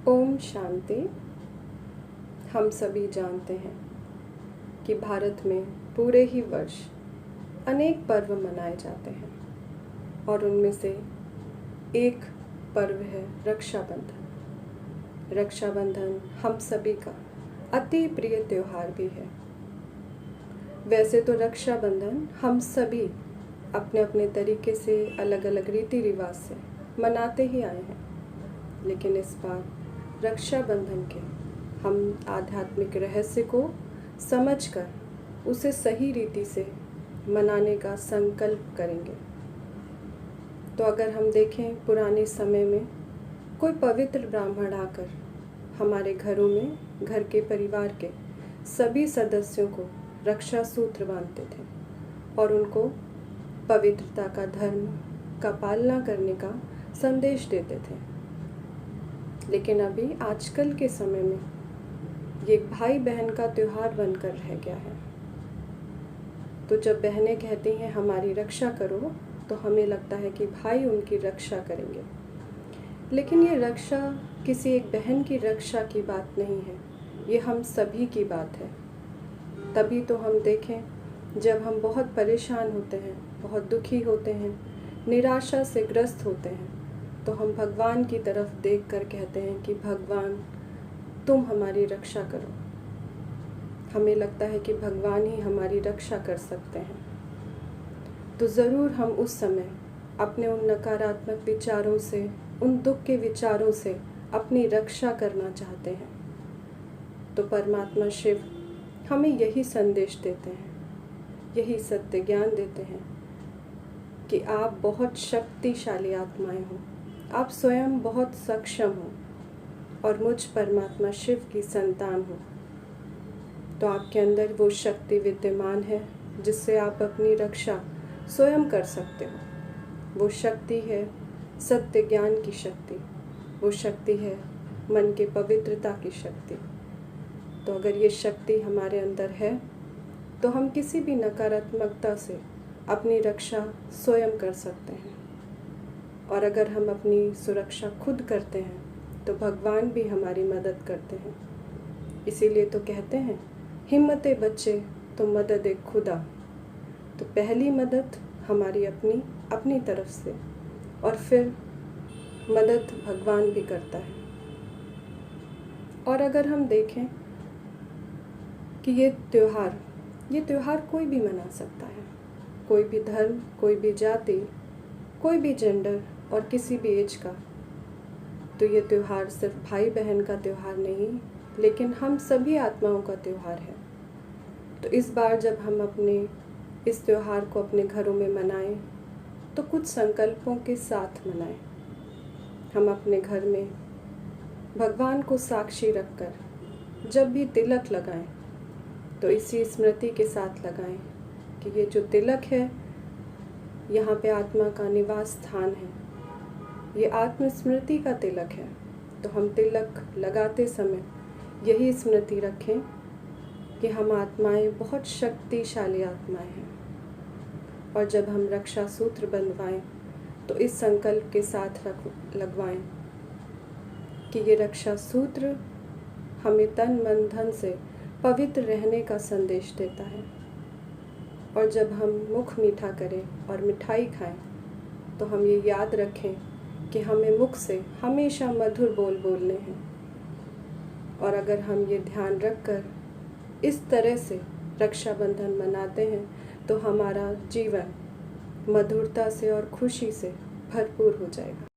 ओम शांति। हम सभी जानते हैं कि भारत में पूरे ही वर्ष अनेक पर्व मनाए जाते हैं और उनमें से एक पर्व है रक्षाबंधन। रक्षाबंधन हम सभी का अति प्रिय त्योहार भी है। वैसे तो रक्षाबंधन हम सभी अपने अपने तरीके से अलग अलग रीति रिवाज से मनाते ही आए हैं, लेकिन इस बार रक्षाबंधन के हम आध्यात्मिक रहस्य को समझकर उसे सही रीति से मनाने का संकल्प करेंगे। तो अगर हम देखें, पुराने समय में कोई पवित्र ब्राह्मण आकर हमारे घरों में घर के परिवार के सभी सदस्यों को रक्षा सूत्र बांधते थे और उनको पवित्रता का धर्म का पालना करने का संदेश देते थे। लेकिन अभी आजकल के समय में ये एक भाई बहन का त्योहार बनकर रह गया है। तो जब बहनें कहती हैं हमारी रक्षा करो, तो हमें लगता है कि भाई उनकी रक्षा करेंगे। लेकिन ये रक्षा किसी एक बहन की रक्षा की बात नहीं है, ये हम सभी की बात है। तभी तो हम देखें, जब हम बहुत परेशान होते हैं, बहुत दुखी होते हैं, निराशा से ग्रस्त होते हैं, तो हम भगवान की तरफ देखकर कहते हैं कि भगवान तुम हमारी रक्षा करो। हमें लगता है कि भगवान ही हमारी रक्षा कर सकते हैं। तो ज़रूर हम उस समय अपने उन नकारात्मक विचारों से, उन दुख के विचारों से अपनी रक्षा करना चाहते हैं। तो परमात्मा शिव हमें यही संदेश देते हैं, यही सत्य ज्ञान देते हैं कि आप बहुत शक्तिशाली आत्माएं हो, आप स्वयं बहुत सक्षम हो और मुझ परमात्मा शिव की संतान हो। तो आपके अंदर वो शक्ति विद्यमान है जिससे आप अपनी रक्षा स्वयं कर सकते हो। वो शक्ति है सत्य ज्ञान की शक्ति, वो शक्ति है मन के पवित्रता की शक्ति। तो अगर ये शक्ति हमारे अंदर है तो हम किसी भी नकारात्मकता से अपनी रक्षा स्वयं कर सकते हैं। और अगर हम अपनी सुरक्षा खुद करते हैं तो भगवान भी हमारी मदद करते हैं। इसीलिए तो कहते हैं, हिम्मते बच्चे तो मदद एक खुदा। तो पहली मदद हमारी अपनी तरफ से, और फिर मदद भगवान भी करता है। और अगर हम देखें कि ये त्यौहार कोई भी मना सकता है, कोई भी धर्म, कोई भी जाति, कोई भी जेंडर और किसी भी एज का। तो ये त्यौहार सिर्फ भाई बहन का त्यौहार नहीं, लेकिन हम सभी आत्माओं का त्यौहार है। तो इस बार जब हम अपने इस त्यौहार को अपने घरों में मनाएं, तो कुछ संकल्पों के साथ मनाएं। हम अपने घर में भगवान को साक्षी रखकर जब भी तिलक लगाएं, तो इसी स्मृति के साथ लगाएं कि ये जो तिलक है, यहाँ पे आत्मा का निवास स्थान है, ये आत्मस्मृति का तिलक है। तो हम तिलक लगाते समय यही स्मृति रखें कि हम आत्माएं बहुत शक्तिशाली आत्माएं हैं। और जब हम रक्षा सूत्र बंधवाएं तो इस संकल्प के साथ लगवाएं कि ये रक्षा सूत्र हमें तन मन धन से पवित्र रहने का संदेश देता है। और जब हम मुख मीठा करें और मिठाई खाएं, तो हम ये याद रखें कि हमें मुख से हमेशा मधुर बोल बोलने हैं। और अगर हम ये ध्यान रखकर इस तरह से रक्षाबंधन मनाते हैं, तो हमारा जीवन मधुरता से और खुशी से भरपूर हो जाएगा।